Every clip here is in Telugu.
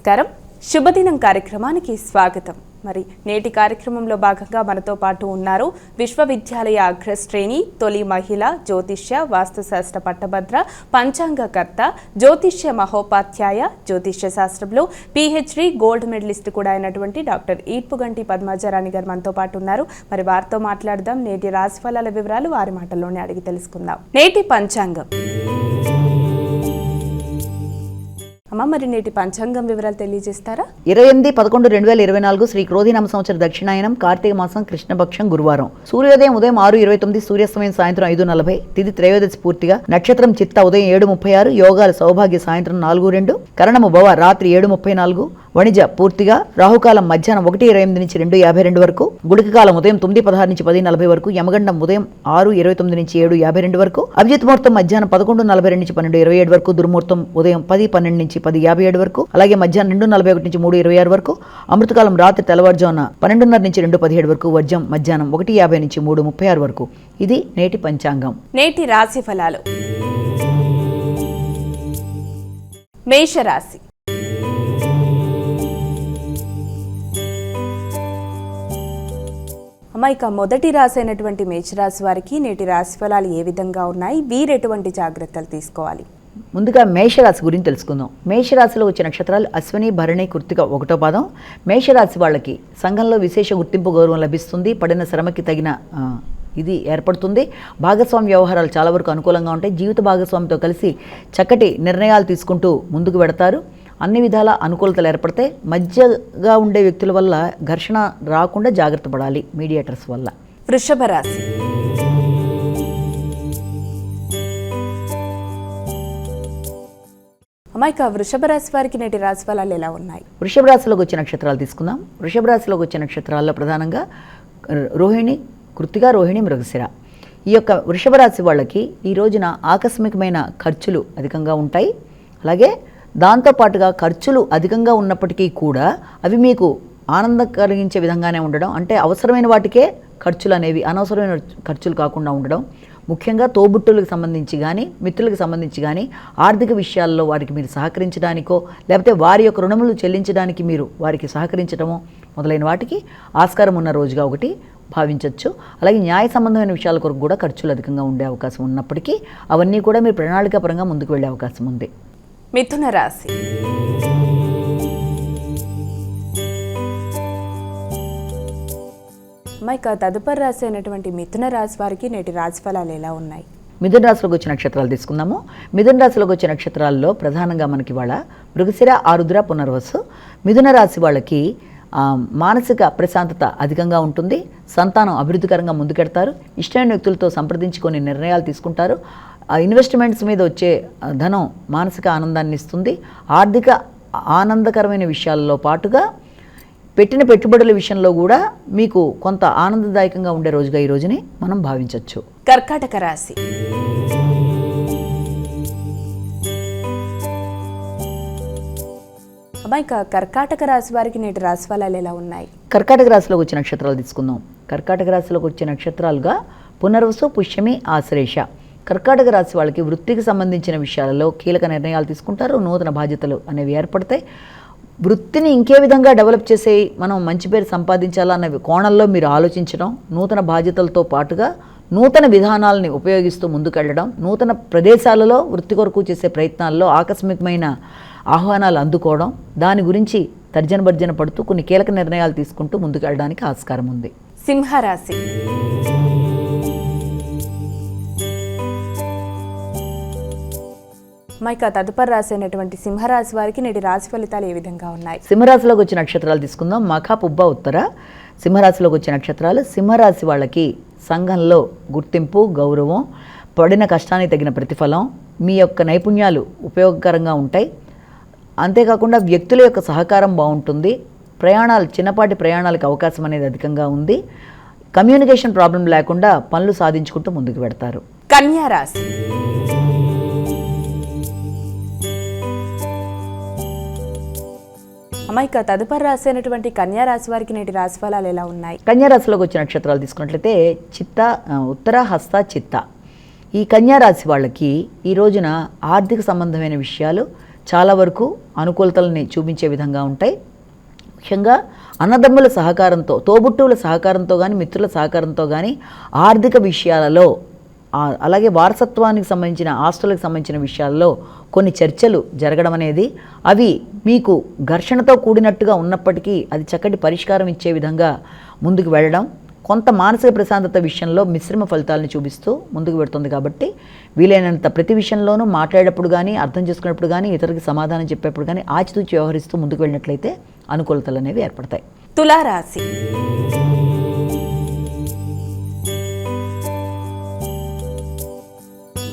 నమస్కారం. శుభదినం కార్యక్రమానికి స్వాగతం. మరి నేటి కార్యక్రమంలో భాగంగా మనతో పాటు ఉన్నారు విశ్వవిద్యాలయ అగ్రశ్రేణి తొలి మహిళ జ్యోతిష్య వాస్తుశాస్త్ర పట్టభద్ర పంచాంగకర్త జ్యోతిష్య మహోపాధ్యాయ జ్యోతిష్య శాస్త్రంలో పిహెచ్డి గోల్డ్ మెడలిస్ట్ కూడా అయినటువంటి డాక్టర్ ఈడ్పుగంటి పద్మజారాణి గారు మనతో పాటు ఉన్నారు. మరి వారితో మాట్లాడదాం. నేటి రాశిఫలాల వివరాలు వారి మాటల్లోనే అడిగి తెలుసుకుందాం. నేటి పంచాంగం. మరి నేటి పంచాంగం వివరాలు తెలియజేస్తారా? 28/11/2024 శ్రీ క్రోధినామ సంవత్సర దక్షిణాయనం కార్తీక మాసం కృష్ణపక్షం గురువారం. సూర్యోదయం ఉదయం 6:29, సూర్యాస్తమయం సాయంత్రం 5:40, తిథి త్రయోదశి పూర్తిగా, నక్షత్రం చిత్త ఉదయం 7:36, యోగాలు సౌభాగ్య సాయంత్రం 4:02, కరణము భవ రాత్రి 7:34, వణిజ పూర్తిగా, రాహుకాలం మధ్యాహ్నం 1:28 నుంచి 2:52 వరకు, గుళిక కాలం ఉదయం 9:16 నుంచి 10:40 వరకు, యమగండం ఉదయం 6:29 నుంచి 7:52 వరకు, అభిజిత్ ముహూర్తం మధ్యాహ్నం 11:42 నుంచి 12:27 వరకు, దుర్ముహూర్తం ఉదయం 10:12 నుంచి 10:57 వరకు, అలాగే మధ్యాహ్నం 2:41 నుంచి 3:26 వరకు, అమృతకాలం రాత్రి తెల్లవారుజామున 12:30 నుంచి 2:17 వరకు, వర్జం మధ్యాహ్నం 1:50 నుంచి 3:36 వరకు. ఇది నేటి పంచాంగం. నేటి రాశి ఫలాలు. మేషరాశి. ఇక మొదటి రాశి అయినటువంటి మేషరాశి వారికి నేటి రాశి ఫలాలు ఏ విధంగా ఉన్నాయి? వీరు ఎటువంటి జాగ్రత్తలు తీసుకోవాలి? ముందుగా మేషరాశి గురించి తెలుసుకుందాం. మేషరాశిలో వచ్చే నక్షత్రాలు అశ్విని, భరణి, కృత్తిక 1వ పాదం. మేషరాశి వాళ్ళకి సంఘంలో విశేష గుర్తింపు గౌరవం లభిస్తుంది. పడిన శ్రమకి తగిన ఇది ఏర్పడుతుంది. భాగస్వామి వ్యవహారాలు చాలా వరకు అనుకూలంగా ఉంటాయి. జీవిత భాగస్వామితో కలిసి చక్కటి నిర్ణయాలు తీసుకుంటూ ముందుకు వెడతారు. అన్ని విధాల అనుకూలతలు ఏర్పడతాయి. మధ్యగా ఉండే వ్యక్తుల వల్ల ఘర్షణ రాకుండా జాగ్రత్త పడాలి, మీడియేటర్స్ వల్ల. వృషభ రాశి. ఇక వృషభ రాశి వారికి నేటి రాశి ఫలాలు ఎలా ఉన్నాయి? వృషభ రాశిలోకి వచ్చే నక్షత్రాలు తీసుకుందాం. వృషభ రాశిలోకి వచ్చే నక్షత్రాల్లో ప్రధానంగా రోహిణి, కృత్తిక, రోహిణి, మృగశిర. ఈ యొక్క వృషభ రాశి వాళ్ళకి ఈ రోజున ఆకస్మికమైన ఖర్చులు అధికంగా ఉంటాయి. అలాగే దాంతోపాటుగా ఖర్చులు అధికంగా ఉన్నప్పటికీ కూడా అవి మీకు ఆనందం కలిగించే విధంగానే ఉండడం, అంటే అవసరమైన వాటికే ఖర్చులు అనేవి అనవసరమైన ఖర్చులు కాకుండా ఉండడం. ముఖ్యంగా తోబుట్టులకు సంబంధించి కానీ మిత్రులకు సంబంధించి కానీ ఆర్థిక విషయాల్లో వారికి మీరు సహకరించడానికో లేకపోతే వారి యొక్క రుణములు చెల్లించడానికి మీరు వారికి సహకరించడమో మొదలైన వాటికి ఆస్కారం ఉన్న రోజుగా ఒకటి భావించవచ్చు. అలాగే న్యాయ సంబంధమైన విషయాల కొరకు కూడా ఖర్చులు అధికంగా ఉండే అవకాశం ఉన్నప్పటికీ అవన్నీ కూడా మీరు ప్రణాళికాపరంగా ముందుకు వెళ్ళే అవకాశం ఉంది. మిథున రాశి. ఇక తదుపరి రాశి అయినటువంటి మిథున రాశి వారికి నేటి రాశి ఫలాలు ఎలా ఉన్నాయి? మిథున రాశిలోకి వచ్చే నక్షత్రాలు తీసుకుందాము. మిథున రాశిలోకి వచ్చే నక్షత్రాల్లో ప్రధానంగా మనకి వాళ్ళ మృగశిర, ఆరుద్ర, పునర్వసు. మిథున రాశి వాళ్ళకి మానసిక ప్రశాంతత అధికంగా ఉంటుంది. సంతానం అభివృద్ధికరంగా ముందుకెడతారు. ఇష్టమైన వ్యక్తులతో సంప్రదించి కొన్ని నిర్ణయాలు తీసుకుంటారు. ఇన్వెస్ట్మెంట్స్ మీద వచ్చే ధనం మానసిక ఆనందాన్ని ఇస్తుంది. ఆర్థిక ఆనందకరమైన విషయాల్లో పాటుగా పెట్టిన పెట్టుబడుల విషయంలో కూడా మీకు కొంత ఆనందదాయకంగా ఉండే రోజుగా ఈ రోజుని మనం భావించవచ్చు. కర్కాటక రాశి. ఇక కర్కాటక రాశి వారికి నేటి రాశి ఫలాలు ఎలా ఉన్నాయి? కర్కాటక రాశిలోకి వచ్చే నక్షత్రాలు తీసుకుందాం. కర్కాటక రాశిలోకి వచ్చే నక్షత్రాలుగా పునర్వసు, పుష్యమి, ఆశ్లేష. కర్కాటక రాశి వాళ్ళకి వృత్తికి సంబంధించిన విషయాలలో కీలక నిర్ణయాలు తీసుకుంటారు. నూతన బాధ్యతలు అనేవి ఏర్పడతాయి. వృత్తిని ఇంకే విధంగా డెవలప్ చేసే మనం మంచి పేరు సంపాదించాలన్న కోణంలో మీరు ఆలోచించడం, నూతన బాధ్యతలతో పాటుగా నూతన విధానాలని ఉపయోగిస్తూ ముందుకెళ్ళడం, నూతన ప్రదేశాలలో వృత్తి కొరకు చేసే ప్రయత్నాల్లో ఆకస్మికమైన ఆహ్వానాలు అందుకోవడం, దాని గురించి తర్జన భర్జన పడుతూ కొన్ని కీలక నిర్ణయాలు తీసుకుంటూ ముందుకెళ్ళడానికి ఆస్కారం ఉంది. సింహరాశి. ఇక తదుపరి రాశి అయినటువంటి సింహరాశి వారికి నేటి రాశి ఫలితాలు ఏ విధంగా ఉన్నాయి? సింహరాశిలోకి వచ్చే నక్షత్రాలు తీసుకుందాం. మఖ, పుబ్బ, ఉత్తర. సింహరాశిలోకి వచ్చే నక్షత్రాలు. సింహరాశి వాళ్ళకి సంఘంలో గుర్తింపు, గౌరవం, పడిన కష్టానికి తగిన ప్రతిఫలం, మీ యొక్క నైపుణ్యాలు ఉపయోగకరంగా ఉంటాయి. అంతేకాకుండా వ్యక్తుల యొక్క సహకారం బాగుంటుంది. ప్రయాణాలు, చిన్నపాటి ప్రయాణాలకు అవకాశం అనేది అధికంగా ఉంది. కమ్యూనికేషన్ ప్రాబ్లం లేకుండా పనులు సాధించుకుంటూ ముందుకు పెడతారు. కన్యా రాశి. ఇక తదుపరి రాశి అయినటువంటి కన్యా రాశి వారికి నేటి రాశి ఫలాలు ఎలా ఉన్నాయి? కన్యా రాశిలోకి వచ్చే నక్షత్రాలు తీసుకున్నట్లయితే చిత్త, ఉత్తర, హస్త, చిత్త. ఈ కన్యా రాశి వాళ్ళకి ఈ రోజున ఆర్థిక సంబంధమైన విషయాలు చాలా వరకు అనుకూలతల్ని చూపించే విధంగా ఉంటాయి. ముఖ్యంగా అన్నదమ్ముల సహకారంతో, తోబుట్టువుల సహకారంతో కానీ, మిత్రుల సహకారంతో కానీ ఆర్థిక విషయాలలో, అలాగే వారసత్వానికి సంబంధించిన ఆస్తులకు సంబంధించిన విషయాల్లో కొన్ని చర్చలు జరగడం అనేది, అవి మీకు ఘర్షణతో కూడినట్టుగా ఉన్నప్పటికీ అది చక్కటి పరిష్కారం ఇచ్చే విధంగా ముందుకు వెళ్ళడం, కొంత మానసిక ప్రశాంతత విషయంలో మిశ్రమ ఫలితాలను చూపిస్తూ ముందుకు పెడుతుంది. కాబట్టి వీలైనంత ప్రతి విషయంలోనూ మాట్లాడేటప్పుడు కానీ, అర్థం చేసుకునేప్పుడు కానీ, ఇతరులకు సమాధానం చెప్పేప్పుడు కానీ ఆచితూచి వ్యవహరిస్తూ ముందుకు వెళ్ళినట్లయితే అనుకూలతలు అనేవి ఏర్పడతాయి. తులారాశి.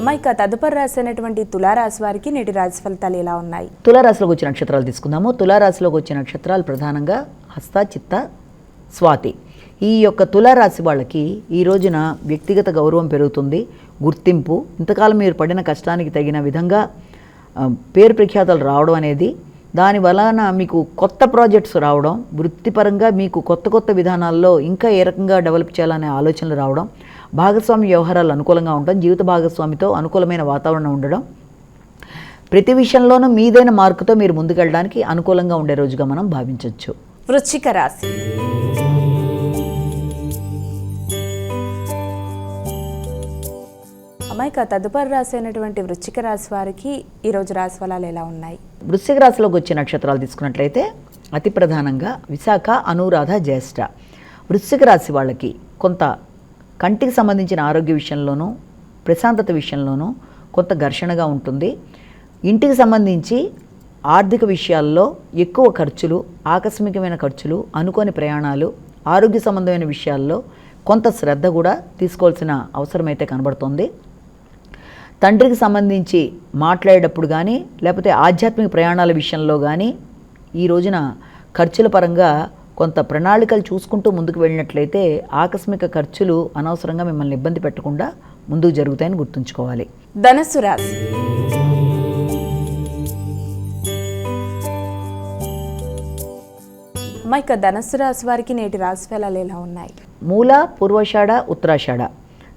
అమ్మాయిక తదుపరి రాశి అయినటువంటి తులారాశి వారికి నేటి రాశి ఫలితాలు ఎలా ఉన్నాయి? తులారాశిలోకి వచ్చే నక్షత్రాలు తీసుకుందాము. తులారాశిలోకి వచ్చే నక్షత్రాలు ప్రధానంగా హస్త, చిత్త, స్వాతి. ఈ యొక్క తులారాశి వాళ్ళకి ఈ రోజున వ్యక్తిగత గౌరవం పెరుగుతుంది, గుర్తింపు, ఇంతకాలం మీరు పడిన కష్టానికి తగిన విధంగా పేరు ప్రఖ్యాతలు రావడం అనేది, దాని వలన మీకు కొత్త ప్రాజెక్ట్స్ రావడం, వృత్తిపరంగా మీకు కొత్త కొత్త విధానాల్లో ఇంకా ఏ రకంగా డెవలప్ చేయాలనే ఆలోచనలు రావడం, భాగస్వామి వ్యవహారాలు అనుకూలంగా ఉండడం, జీవిత భాగస్వామితో అనుకూలమైన వాతావరణం ఉండడం, ప్రతి విషయంలోనూ మీదైన మార్కుతో మీరు ముందుకెళ్ళడానికి అనుకూలంగా ఉండే రోజుగా మనం భావించవచ్చు. వృశ్చిక రాశి. అమ్మాయిక తదుపరి రాశి అయినటువంటి వృశ్చిక రాశి వారికి ఈరోజు రాశి ఫలాలు ఎలా ఉన్నాయి? వృశ్చిక రాశిలోకి వచ్చే నక్షత్రాలు తీసుకున్నట్లయితే అతి ప్రధానంగా విశాఖ, అనురాధ, జ్యేష్ఠ. వృశ్చిక రాశి వాళ్ళకి కొంత కంటికి సంబంధించిన ఆరోగ్య విషయంలోనూ, ప్రశాంతత విషయంలోనూ కొంత ఘర్షణగా ఉంటుంది. ఇంటికి సంబంధించి ఆర్థిక విషయాల్లో ఎక్కువ ఖర్చులు, ఆకస్మికమైన ఖర్చులు, అనుకోని ప్రయాణాలు, ఆరోగ్య సంబంధమైన విషయాల్లో కొంత శ్రద్ధ కూడా తీసుకోవాల్సిన అవసరమైతే కనబడుతోంది. తండ్రికి సంబంధించి మాట్లాడేటప్పుడు కానీ, లేకపోతే ఆధ్యాత్మిక ప్రయాణాల విషయంలో కానీ ఈ రోజున ఖర్చుల పరంగా కొంత ప్రణాళికలు చూసుకుంటూ ముందుకు వెళ్ళినట్లయితే ఆకస్మిక ఖర్చులు అనవసరంగా మిమ్మల్ని ఇబ్బంది పెట్టకుండా ముందుకు జరుగుతాయని గుర్తుంచుకోవాలి. ధనుస్సు రాశి. అమ్మాయిక ధనుస్సు రాశి వారికి నేటి రాశి ఫలాలు ఎలా ఉన్నాయి? మూల, పూర్వాషాఢ, ఉత్తరాషాఢ.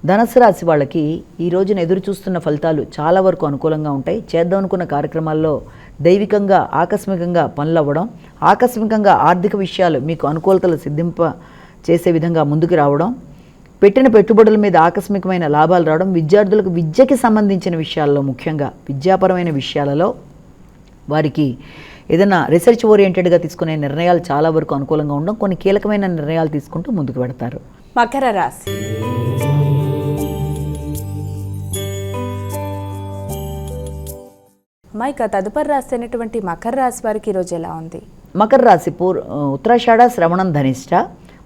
ధనుస్సు రాశి వాళ్ళకి ఈ రోజున ఎదురు చూస్తున్న ఫలితాలు చాలా వరకు అనుకూలంగా ఉంటాయి. చేద్దాం అనుకున్న కార్యక్రమాల్లో దైవికంగా, ఆకస్మికంగా పనులు అవ్వడం, ఆకస్మికంగా ఆర్థిక విషయాలు మీకు అనుకూలతలు సిద్ధింప చేసే విధంగా ముందుకు రావడం, పెట్టిన పెట్టుబడుల మీద ఆకస్మికమైన లాభాలు రావడం, విద్యార్థులకు విద్యకి సంబంధించిన విషయాల్లో, ముఖ్యంగా విద్యాపరమైన విషయాలలో వారికి ఏదైనా రీసెర్చ్ ఓరియంటెడ్గా తీసుకునే నిర్ణయాలు చాలా వరకు అనుకూలంగా ఉండడం, కొన్ని కీలకమైన నిర్ణయాలు తీసుకుంటూ ముందుకు పెడతారు. మకర రాశి. అమ్మాయిక తదుపరి రాశి అయినటువంటి మకర రాశి వారికి ఈరోజు ఎలా ఉంది? మకర రాశి ఉత్తరాషాఢ, శ్రవణం, ధనిష్ట.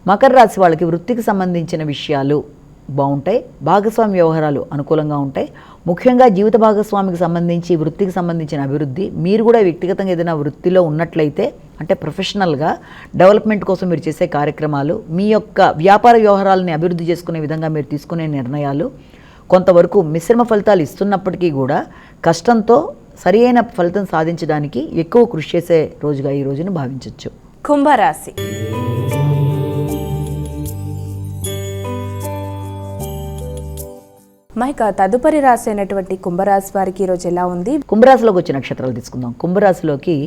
మకర రాశి వాళ్ళకి వృత్తికి సంబంధించిన విషయాలు బాగుంటాయి, భాగస్వామి వ్యవహారాలు అనుకూలంగా ఉంటాయి. ముఖ్యంగా జీవిత భాగస్వామికి సంబంధించి, వృత్తికి సంబంధించిన అభివృద్ధి, మీరు కూడా వ్యక్తిగతంగా ఏదైనా వృత్తిలో ఉన్నట్లయితే, అంటే ప్రొఫెషనల్గా డెవలప్మెంట్ కోసం మీరు చేసే కార్యక్రమాలు, మీ యొక్క వ్యాపార వ్యవహారాలని అభివృద్ధి చేసుకునే విధంగా మీరు తీసుకునే నిర్ణయాలు కొంతవరకు మిశ్రమ ఫలితాలు ఇస్తున్నప్పటికీ కూడా కష్టంతో సరి అయిన ఫలితం సాధించడానికి ఎక్కువ కృషి చేసే రోజుగా ఈ రోజును భావించవచ్చు. కుంభరాశి. మైక తదుపరి రాశి అయినటువంటి కుంభరాశి వారికి ఈరోజు ఎలా ఉంది? కుంభరాశిలోకి వచ్చే నక్షత్రాలు తీసుకుందాం. కుంభరాశిలోకి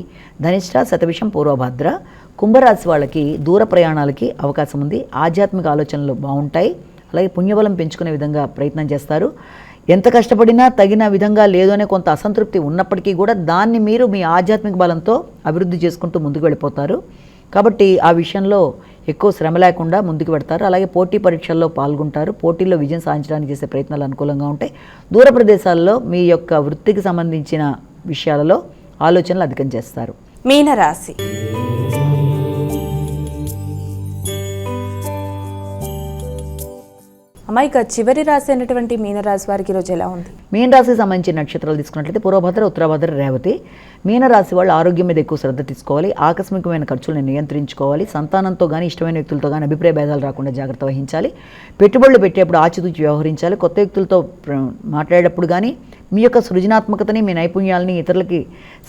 ధనిష్ట, శతభిషం, పూర్వభద్ర. కుంభరాశి వాళ్ళకి దూర ప్రయాణాలకి అవకాశం ఉంది. ఆధ్యాత్మిక ఆలోచనలు బాగుంటాయి. అలాగే పుణ్యబలం పెంచుకునే విధంగా ప్రయత్నం చేస్తారు. ఎంత కష్టపడినా తగిన విధంగా లేదు అనే కొంత అసంతృప్తి ఉన్నప్పటికీ కూడా దాన్ని మీరు మీ ఆధ్యాత్మిక బలంతో అభివృద్ధి చేసుకుంటూ ముందుకు వెళ్ళిపోతారు. కాబట్టి ఆ విషయంలో ఎక్కువ శ్రమ లేకుండా ముందుకు పెడతారు. అలాగే పోటీ పరీక్షల్లో పాల్గొంటారు. పోటీల్లో విజయం సాధించడానికి చేసే ప్రయత్నాలు అనుకూలంగా ఉంటాయి. దూర ప్రదేశాల్లో మీ యొక్క వృత్తికి సంబంధించిన విషయాలలో ఆలోచనలు అధికం చేస్తారు. మీనరాశి. అమ్మాయిక చివరి రాశి అయినటువంటి మీనరాశి వారికి ఈరోజు ఎలా ఉంది? మీనరాశికి సంబంధించిన నక్షత్రాలు తీసుకున్నట్లయితే పూర్వభద్ర, ఉత్తరభద్ర, రేవతి. మీనరాశి వాళ్ళు ఆరోగ్యం మీద ఎక్కువ శ్రద్ధ తీసుకోవాలి. ఆకస్మికమైన ఖర్చులను నియంత్రించుకోవాలి. సంతానంతో కానీ ఇష్టమైన వ్యక్తులతో కానీ అభిప్రాయ భేదాలు రాకుండా జాగ్రత్త వహించాలి. పెట్టుబడులు పెట్టేప్పుడు ఆచితూచి వ్యవహరించాలి. కొత్త వ్యక్తులతో మాట్లాడేటప్పుడు కానీ మీ యొక్క సృజనాత్మకతని, మీ నైపుణ్యాలని ఇతరులకి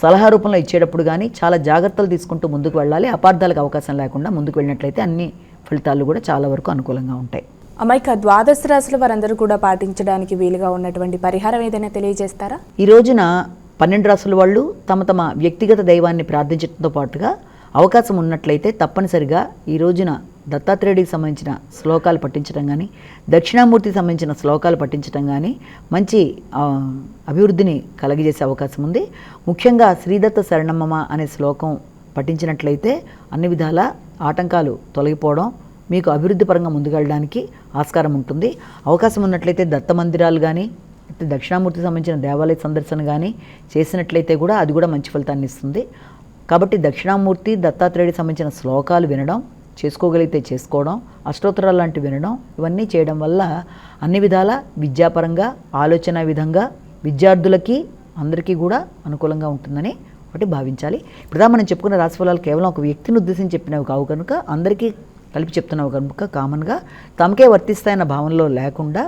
సలహా రూపంలో ఇచ్చేటప్పుడు కానీ చాలా జాగ్రత్తలు తీసుకుంటూ ముందుకు వెళ్ళాలి. అపార్థాలకు అవకాశం లేకుండా ముందుకు వెళ్ళినట్లయితే అన్ని ఫలితాలు కూడా చాలా వరకు అనుకూలంగా ఉంటాయి. అమ్మాయిక ద్వాదశ రాశుల వారందరూ కూడా పాటించడానికి వీలుగా ఉన్నటువంటి పరిహారం ఏదైనా తెలియజేస్తారా? ఈ రోజున 12 రాసుల వాళ్ళు తమ తమ వ్యక్తిగత దైవాన్ని ప్రార్థించడంతో పాటుగా అవకాశం ఉన్నట్లయితే తప్పనిసరిగా ఈ రోజున దత్తాత్రేయుడికి సంబంధించిన శ్లోకాలు పఠించడం కానీ, దక్షిణామూర్తికి సంబంధించిన శ్లోకాలు పఠించడం కానీ మంచి అభివృద్ధిని కలగజేసే అవకాశం ఉంది. ముఖ్యంగా శ్రీదత్త శరణమ్మ అనే శ్లోకం పఠించినట్లయితే అన్ని విధాల ఆటంకాలు తొలగిపోవడం, మీకు అభివృద్ధి పరంగా ముందుకెళ్ళడానికి ఆస్కారం ఉంటుంది. అవకాశం ఉన్నట్లయితే దత్త మందిరాలు కానీ, దక్షిణామూర్తికి సంబంధించిన దేవాలయ సందర్శన కానీ చేసినట్లయితే కూడా అది కూడా మంచి ఫలితాన్ని ఇస్తుంది. కాబట్టి దక్షిణామూర్తి, దత్తాత్రేయుడికి సంబంధించిన శ్లోకాలు వినడం, చేసుకోగలిగితే చేసుకోవడం, అష్టోత్తరాలు లాంటివి వినడం, ఇవన్నీ చేయడం వల్ల అన్ని విధాల విద్యాపరంగా, ఆలోచన విధంగా విద్యార్థులకి అందరికీ కూడా అనుకూలంగా ఉంటుందని ఒకటి భావించాలి. ఇప్పుడు మనం చెప్పుకున్న రాశిఫలాలు కేవలం ఒక వ్యక్తిని ఉద్దేశించి చెప్పినవి కావు కనుక, అందరికీ కలిపి చెప్తున్నావు కనుక కామన్గా తమకే వర్తిస్తాయన్న భావనలో లేకుండా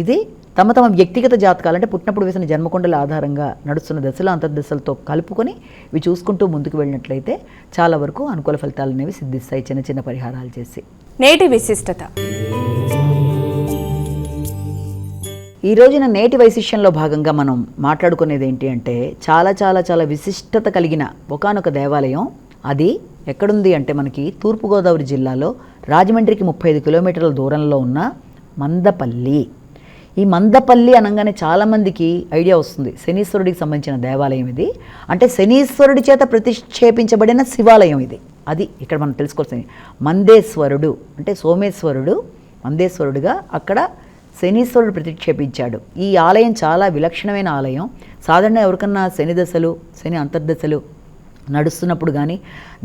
ఇది తమ తమ వ్యక్తిగత జాతకాలు, అంటే పుట్టినప్పుడు వేసిన జన్మకొండల ఆధారంగా నడుస్తున్న దశలు అంతర్దశలతో కలుపుకొని ఇవి చూసుకుంటూ ముందుకు వెళ్ళినట్లయితే చాలా వరకు అనుకూల ఫలితాలు అనేవి సిద్ధిస్తాయి చిన్న చిన్న పరిహారాలు చేసి. నేటి విశిష్టత. ఈ రోజున నేటి వైశిష్యంలో భాగంగా మనం మాట్లాడుకునేది ఏంటి అంటే చాలా చాలా చాలా విశిష్టత కలిగిన ఒకానొక దేవాలయం. అది ఎక్కడుంది అంటే మనకి తూర్పుగోదావరి జిల్లాలో రాజమండ్రికి 35 కిలోమీటర్ల దూరంలో ఉన్న మందపల్లి. ఈ మందపల్లి అనగానే చాలామందికి ఐడియా వస్తుంది, శనీశ్వరుడికి సంబంధించిన దేవాలయం ఇది. అంటే శనీశ్వరుడి చేత ప్రతిష్ఠేపించబడిన శివాలయం ఇది. అది ఇక్కడ మనం తెలుసుకోవాల్సింది. మందేశ్వరుడు అంటే సోమేశ్వరుడు మందేశ్వరుడుగా అక్కడ శనీశ్వరుడు ప్రతిక్షేపించాడు. ఈ ఆలయం చాలా విలక్షణమైన ఆలయం. సాధారణంగా ఎవరికన్నా శని దశలు, శని అంతర్దశలు నడుస్తున్నప్పుడు కానీ,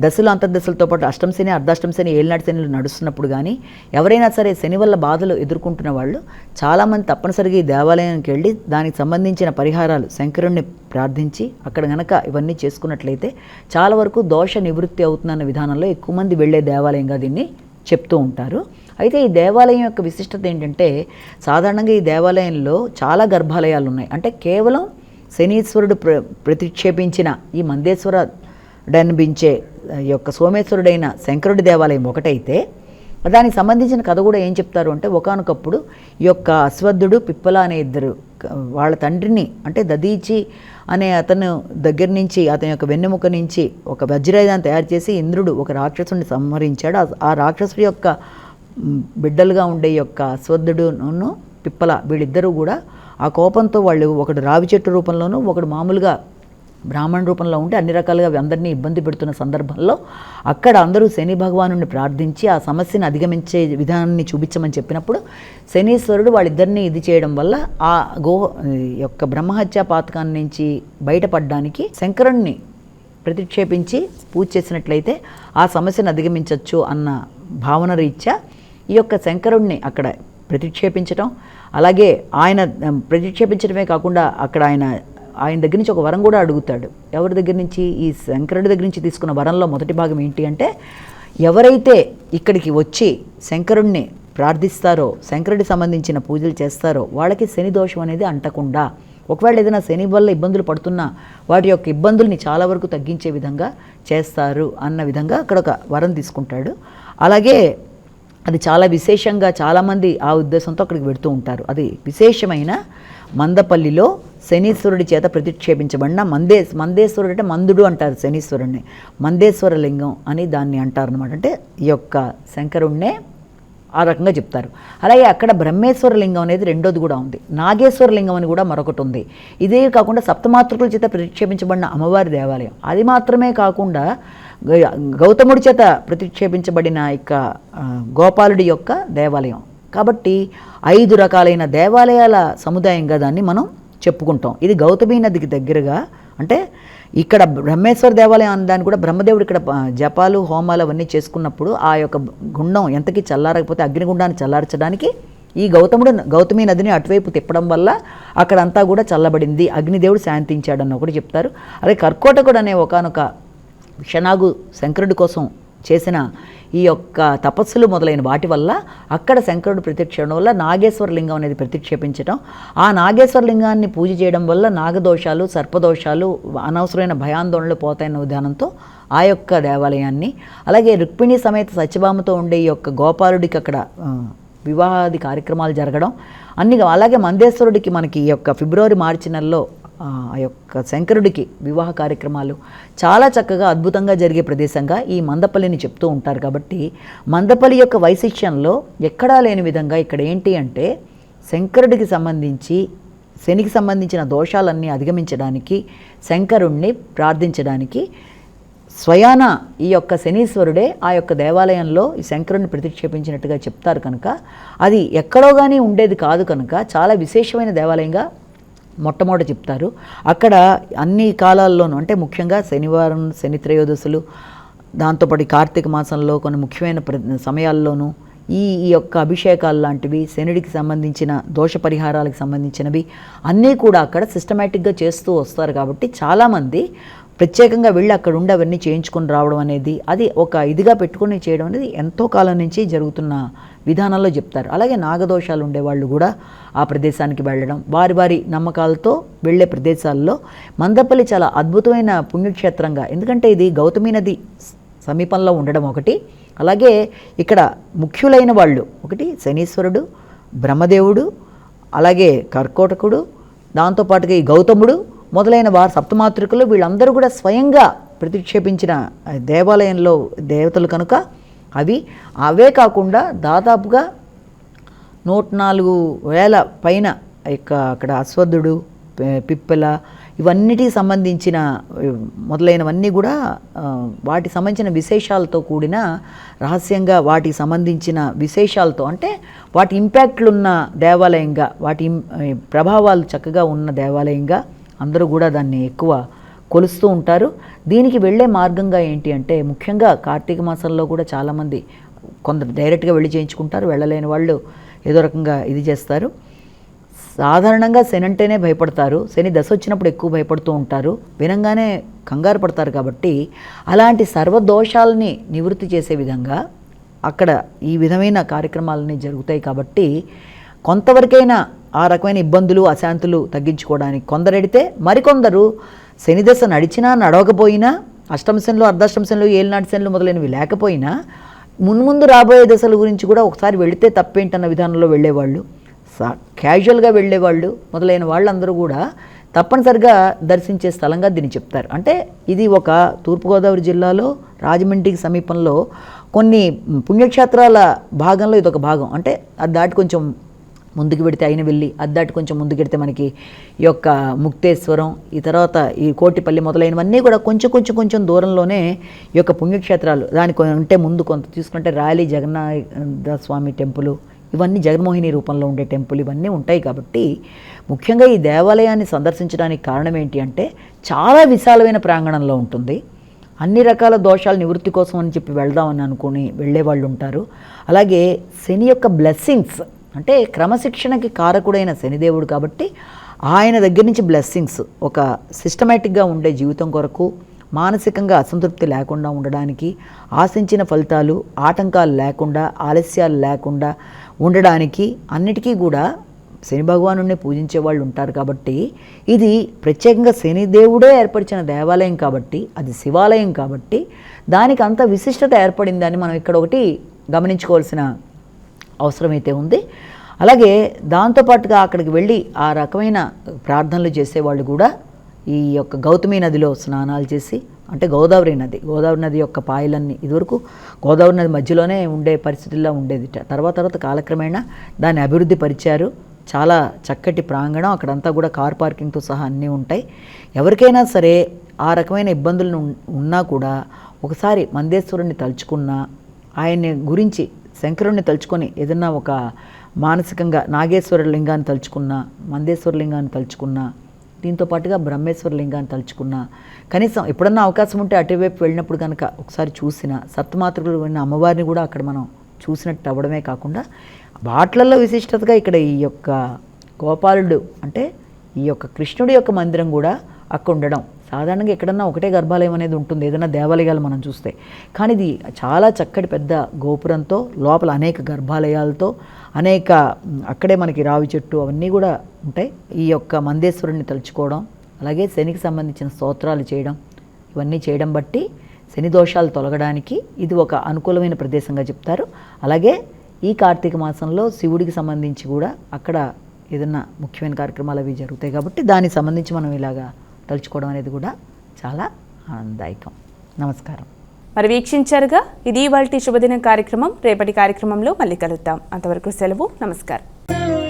దశలు అంతర్దశలతో పాటు అష్టమ శని, అర్ధాష్టమ శని, ఏళ్ళనాటి శనిలు నడుస్తున్నప్పుడు కానీ ఎవరైనా సరే శని వల్ల బాధలు ఎదుర్కొంటున్న వాళ్ళు చాలామంది తప్పనిసరిగా ఈ దేవాలయానికి వెళ్ళి దానికి సంబంధించిన పరిహారాలు శంకరుణ్ణి ప్రార్థించి అక్కడ గనక ఇవన్నీ చేసుకున్నట్లయితే చాలా వరకు దోష నివృత్తి అవుతుందన్న విధానంలో ఎక్కువ మంది వెళ్ళే దేవాలయంగా దీన్ని చెప్తూ ఉంటారు. అయితే ఈ దేవాలయం యొక్క విశిష్టత ఏంటంటే సాధారణంగా ఈ దేవాలయంలో చాలా గర్భాలయాలు ఉన్నాయి. అంటే కేవలం శనీశ్వరుడు ప్రతిక్షేపించిన ఈ మందేశ్వరుడనిపించే ఈ యొక్క సోమేశ్వరుడైన శంకరుడి దేవాలయం ఒకటైతే దానికి సంబంధించిన కథ కూడా ఏం చెప్తారు అంటే ఒకానొకప్పుడు ఈ యొక్క అశ్వద్ధుడు, పిప్పల అనే ఇద్దరు వాళ్ళ తండ్రిని అంటే దదీచి అనే అతను దగ్గర నుంచి, అతని యొక్క వెన్నెముక నుంచి ఒక వజ్రాయుధాన్ని తయారు చేసి ఇంద్రుడు ఒక రాక్షసుడిని సంహరించాడు. ఆ రాక్షసుడి యొక్క బిడ్డలుగా ఉండే యొక్క అశ్వద్ధుడును పిప్పల వీళ్ళిద్దరూ కూడా ఆ కోపంతో వాళ్ళు ఒకడు రావి చెట్టు రూపంలోనూ, ఒకడు మామూలుగా బ్రాహ్మణ రూపంలో ఉంటే అన్ని రకాలుగా అందరినీ ఇబ్బంది పెడుతున్న సందర్భంలో అక్కడ అందరూ శని భగవానుడిని ప్రార్థించి ఆ సమస్యను అధిగమించే విధానాన్ని చూపించమని చెప్పినప్పుడు శనీశ్వరుడు వాళ్ళిద్దరినీ ఇది చేయడం వల్ల ఆ యొక్క బ్రహ్మహత్యా పాతకాన్ని నుంచి బయటపడడానికి శంకరుణ్ణి ప్రతిక్షేపించి పూజ చేసినట్లయితే ఆ సమస్యను అధిగమించవచ్చు అన్న భావన రీత్యా ఈ యొక్క శంకరుణ్ణి అక్కడ ప్రతిక్షేపించడం, అలాగే ఆయన ప్రతిక్షేపించడమే కాకుండా అక్కడ ఆయన దగ్గర నుంచి ఒక వరం కూడా అడుగుతాడు. ఎవరి దగ్గర నుంచి? ఈ శంకరుడి దగ్గర నుంచి తీసుకున్న వరంలో మొదటి భాగం ఏంటి అంటే ఎవరైతే ఇక్కడికి వచ్చి శంకరుణ్ణి ప్రార్థిస్తారో, శంకరుడికి సంబంధించిన పూజలు చేస్తారో వాళ్ళకి శని దోషం అనేది అంటకుండా, ఒకవేళ ఏదైనా శని వల్ల ఇబ్బందులు పడుతున్నా వాటి యొక్క ఇబ్బందుల్ని చాలా వరకు తగ్గించే విధంగా చేస్తారు అన్న విధంగా అక్కడ ఒక వరం తీసుకుంటాడు. అలాగే అది చాలా విశేషంగా చాలామంది ఆ ఉద్దేశంతో అక్కడికి వెళుతూ ఉంటారు. అది విశేషమైన మందపల్లిలో శనీశ్వరుడి చేత ప్రతిక్షేపించబడిన మందేశ్వరుడు అంటే మందుడు అంటారు శనీశ్వరుడిని, మందేశ్వర లింగం అని దాన్ని అంటారు అనమాట. అంటే ఈ యొక్క శంకరుణ్ణే ఆ రకంగా చెప్తారు. అలాగే అక్కడ బ్రహ్మేశ్వర లింగం అనేది రెండోది కూడా ఉంది, నాగేశ్వర లింగం అని కూడా మరొకటి ఉంది. ఇదే కాకుండా సప్తమాతృకుల చేత ప్రతిక్షేపించబడిన అమ్మవారి దేవాలయం, అది మాత్రమే కాకుండా గౌతముడి చేత ప్రతిక్షేపించబడిన ఇక గోపాలుడి యొక్క దేవాలయం. కాబట్టి 5 రకాలైన దేవాలయాల సముదాయంగా దాన్ని మనం చెప్పుకుంటాం. ఇది గౌతమీ నదికి దగ్గరగా, అంటే ఇక్కడ బ్రహ్మేశ్వర దేవాలయం అనడానికి కూడా బ్రహ్మదేవుడు ఇక్కడ జపాలు, హోమాలు అవన్నీ చేసుకున్నప్పుడు ఆ యొక్క గుండం ఎంతకీ చల్లారకపోతే అగ్నిగుండాన్ని చల్లార్చడానికి ఈ గౌతమీ నదిని అటువైపు తిప్పడం వల్ల అక్కడంతా కూడా చల్లబడింది, అగ్నిదేవుడు శాంతించాడని ఒకటి చెప్తారు. అదే కర్కోటకుడు అనే ఒకానొక విషనాగు శంకరుడి కోసం చేసిన ఈ యొక్క తపస్సులు మొదలైన వాటి వల్ల అక్కడ శంకరుడు ప్రత్యక్షడం వల్ల నాగేశ్వర లింగం అనేది ప్రతిక్షేపించడం, ఆ నాగేశ్వర లింగాన్ని పూజ చేయడం వల్ల నాగదోషాలు, సర్పదోషాలు, అనవసరమైన భయాందోళనలు పోతాయన్న విధానంతో ఆ యొక్క దేవాలయాన్ని, అలాగే రుక్మిణి సమేత సత్యభామతో ఉండే ఈ యొక్క గోపాలుడికి అక్కడ వివాహాది కార్యక్రమాలు జరగడం అన్ని, అలాగే మందేశ్వరుడికి మనకి ఈ యొక్క ఫిబ్రవరి మార్చి నెలలో ఆ యొక్క శంకరుడికి వివాహ కార్యక్రమాలు చాలా చక్కగా అద్భుతంగా జరిగే ప్రదేశంగా ఈ మందపల్లిని చెప్తూ ఉంటారు. కాబట్టి మందపల్లి యొక్క వైశిష్యంలో ఎక్కడా లేని విధంగా ఇక్కడ ఏంటి అంటే శంకరుడికి సంబంధించి శనికి సంబంధించిన దోషాలన్నీ అధిగమించడానికి, శంకరుణ్ణి ప్రార్థించడానికి స్వయాన ఈ యొక్క శనీశ్వరుడే ఆ యొక్క దేవాలయంలో ఈ శంకరుణ్ణి ప్రతిక్షేపించినట్టుగా చెప్తారు కనుక అది ఎక్కడో కానీ ఉండేది కాదు కనుక చాలా విశేషమైన దేవాలయంగా మొట్టమొదట చెప్తారు. అక్కడ అన్ని కాలాల్లోనూ అంటే ముఖ్యంగా శనివారం, శని త్రయోదశులు, దాంతోపాటు కార్తీక మాసంలో కొన్ని ముఖ్యమైన సమయాల్లోనూ ఈ యొక్క అభిషేకాలు లాంటివి, శనుడికి సంబంధించిన దోష పరిహారాలకు సంబంధించినవి అన్నీ కూడా అక్కడ సిస్టమేటిక్గా చేస్తూ వస్తారు. కాబట్టి చాలామంది ప్రత్యేకంగా వెళ్ళి అక్కడ ఉండి అవన్నీ చేయించుకొని రావడం అనేది అది ఒక ఇదిగా పెట్టుకుని చేయడం అనేది ఎంతో కాలం నుంచి జరుగుతున్న విధానంలో చెప్తారు. అలాగే నాగదోషాలు ఉండేవాళ్ళు కూడా ఆ ప్రదేశానికి వెళ్ళడం, వారి వారి నమ్మకాలతో వెళ్ళే ప్రదేశాల్లో మందపల్లి చాలా అద్భుతమైన పుణ్యక్షేత్రంగా, ఎందుకంటే ఇది గౌతమి నది సమీపంలో ఉండడం ఒకటి, అలాగే ఇక్కడ ముఖ్యులైన వాళ్ళు ఒకటి శనీశ్వరుడు, బ్రహ్మదేవుడు, అలాగే కర్కోటకుడు, దాంతోపాటుగా ఈ గౌతముడు మొదలైన వారు సప్తమాతృకులు వీళ్ళందరూ కూడా స్వయంగా ప్రతిక్షేపించిన దేవాలయంలో దేవతలు కనుక అవే కాకుండా దాదాపుగా 104,000 పైన అక్కడ అశ్వద్ధుడు, పిప్పల ఇవన్నిటికి సంబంధించిన మొదలైనవన్నీ కూడా వాటికి సంబంధించిన విశేషాలతో కూడిన రహస్యంగా వాటికి సంబంధించిన విశేషాలతో అంటే వాటి ఇంపాక్ట్లు ఉన్న దేవాలయంగా, వాటి ప్రభావాలు చక్కగా ఉన్న దేవాలయంగా అందరూ కూడా దాన్ని ఎక్కువ కొలుస్తూ ఉంటారు. దీనికి వెళ్ళే మార్గంగా ఏంటి అంటే ముఖ్యంగా కార్తీక మాసంలో కూడా చాలామంది కొందరు డైరెక్ట్గా వెళ్ళి చేయించుకుంటారు, వెళ్ళలేని వాళ్ళు ఏదో రకంగా ఇది చేస్తారు. సాధారణంగా శని అంటేనే భయపడతారు, శని దశ వచ్చినప్పుడు ఎక్కువ భయపడుతూ ఉంటారు, వినంగానే కంగారు పడతారు. కాబట్టి అలాంటి సర్వదోషాలని నివృత్తి చేసే విధంగా అక్కడ ఈ విధమైన కార్యక్రమాలన్నీ జరుగుతాయి. కాబట్టి కొంతవరకైనా ఆ రకమైన ఇబ్బందులు, అశాంతులు తగ్గించుకోవడానికి కొందరెడితే మరికొందరు శని దశ నడిచినా నడవకపోయినా, అష్టమశనిలో, అర్ధాష్టమశనిలో, ఏలినాటి శనులు మొదలైనవి లేకపోయినా మున్ముందు రాబోయే దశల గురించి కూడా ఒకసారి వెళితే తప్పేంటన్న విధానంలో వెళ్ళేవాళ్ళు, క్యాజువల్గా వెళ్ళేవాళ్ళు మొదలైన వాళ్ళందరూ కూడా తప్పనిసరిగా దర్శించే స్థలంగా దీన్ని చెప్తారు. అంటే ఇది ఒక తూర్పుగోదావరి జిల్లాలో రాజమండ్రికి సమీపంలో కొన్ని పుణ్యక్షేత్రాల భాగంలో ఇదొక భాగం. అంటే అది దాటి కొంచెం ముందుకు పెడితే అయినవెల్లి, అది దాటి కొంచెం ముందుకు పెడితే మనకి ఈ యొక్క ముక్తేశ్వరం, ఈ తర్వాత ఈ కోటిపల్లి మొదలైనవన్నీ కూడా కొంచెం దూరంలోనే ఈ యొక్క పుణ్యక్షేత్రాలు. దానికి అంటే ముందు కొంత తీసుకుంటే రాయలి జగన్నాథ స్వామి టెంపుల్, ఇవన్నీ జగన్మోహిని రూపంలో ఉండే టెంపుల్ ఇవన్నీ ఉంటాయి. కాబట్టి ముఖ్యంగా ఈ దేవాలయాన్ని సందర్శించడానికి కారణం ఏంటి అంటే చాలా విశాలమైన ప్రాంగణంలో ఉంటుంది. అన్ని రకాల దోషాల నివృత్తి కోసం అని చెప్పి వెళ్దామని అనుకుని వెళ్ళేవాళ్ళు ఉంటారు. అలాగే శని యొక్క బ్లెస్సింగ్స్ అంటే క్రమశిక్షణకి కారకుడైన శనిదేవుడు కాబట్టి ఆయన దగ్గర నుంచి బ్లెస్సింగ్స్ ఒక సిస్టమేటిక్గా ఉండే జీవితం కొరకు, మానసికంగా అసంతృప్తి లేకుండా ఉండడానికి, ఆశించిన ఫలితాలు ఆటంకాలు లేకుండా, ఆలస్యాలు లేకుండా ఉండడానికి అన్నిటికీ కూడా శని భగవానుడిని పూజించే వాళ్ళు ఉంటారు. కాబట్టి ఇది ప్రత్యేకంగా శనిదేవుడే ఏర్పరిచిన దేవాలయం కాబట్టి, అది శివాలయం కాబట్టి దానికి అంత విశిష్టత ఏర్పడిందని మనం ఇక్కడ ఒకటి గమనించుకోవాల్సిన అవసరమైతే ఉంది. అలాగే దాంతోపాటుగా అక్కడికి వెళ్ళి ఆ రకమైన ప్రార్థనలు చేసేవాళ్ళు కూడా ఈ యొక్క గౌతమి నదిలో స్నానాలు చేసి, అంటే గోదావరి నది యొక్క పాయలన్నీ ఇదివరకు గోదావరి నది మధ్యలోనే ఉండే పరిస్థితుల్లో ఉండేది. తర్వాత కాలక్రమేణా దాన్ని అభివృద్ధి పరిచారు. చాలా చక్కటి ప్రాంగణం, అక్కడంతా కూడా కార్ పార్కింగ్తో సహా అన్నీ ఉంటాయి. ఎవరికైనా సరే ఆ రకమైన ఇబ్బందులు ఉన్నా కూడా ఒకసారి మందేశ్వరుణ్ణి తలుచుకున్నా, ఆయన్ని గురించి శంకరుణ్ణి తలుచుకొని ఏదన్నా ఒక మానసికంగా నాగేశ్వర లింగాన్ని తలుచుకున్నా, మందేశ్వర లింగాన్ని తలుచుకున్నా, దీంతో పాటుగా బ్రహ్మేశ్వర లింగాన్ని తలుచుకున్నా, కనీసం ఎప్పుడన్నా అవకాశం ఉంటే అటువైపు వెళ్ళినప్పుడు కనుక ఒకసారి చూసిన సప్తమాతృకులు ఉన్న అమ్మవారిని కూడా అక్కడ మనం చూసినట్టు అవ్వడమే కాకుండా వాట్లల్లో విశిష్టతగా ఇక్కడ ఈ యొక్క గోపాలుడు అంటే ఈ యొక్క కృష్ణుడి యొక్క మందిరం కూడా అక్కడ ఉండడం. సాధారణంగా ఎక్కడన్నా ఒకటే గర్భాలయం అనేది ఉంటుంది ఏదైనా దేవాలయాలు మనం చూస్తే, కానీ ఇది చాలా చక్కటి పెద్ద గోపురంతో లోపల అనేక గర్భాలయాలతో అనేక అక్కడే మనకి రావి చెట్టు అవన్నీ కూడా ఉంటాయి. ఈ యొక్క మందేశ్వరుణ్ణి తలుచుకోవడం, అలాగే శనికి సంబంధించిన స్తోత్రాలు చేయడం, ఇవన్నీ చేయడం బట్టి శని దోషాలు తొలగడానికి ఇది ఒక అనుకూలమైన ప్రదేశంగా చెప్తారు. అలాగే ఈ కార్తీక మాసంలో శివుడికి సంబంధించి కూడా అక్కడ ఏదన్నా ముఖ్యమైన కార్యక్రమాలు అవి జరుగుతాయి కాబట్టి దానికి సంబంధించి మనం ఇలాగా తలుచుకోవడం అనేది కూడా చాలా ఆనందదాయకం. నమస్కారం. మరి వీక్షించారుగా, ఇది ఇవాల్టి శుభదినం కార్యక్రమం. రేపటి కార్యక్రమంలో మళ్ళీ కలుద్దాం. అంతవరకు సెలవు. నమస్కారం.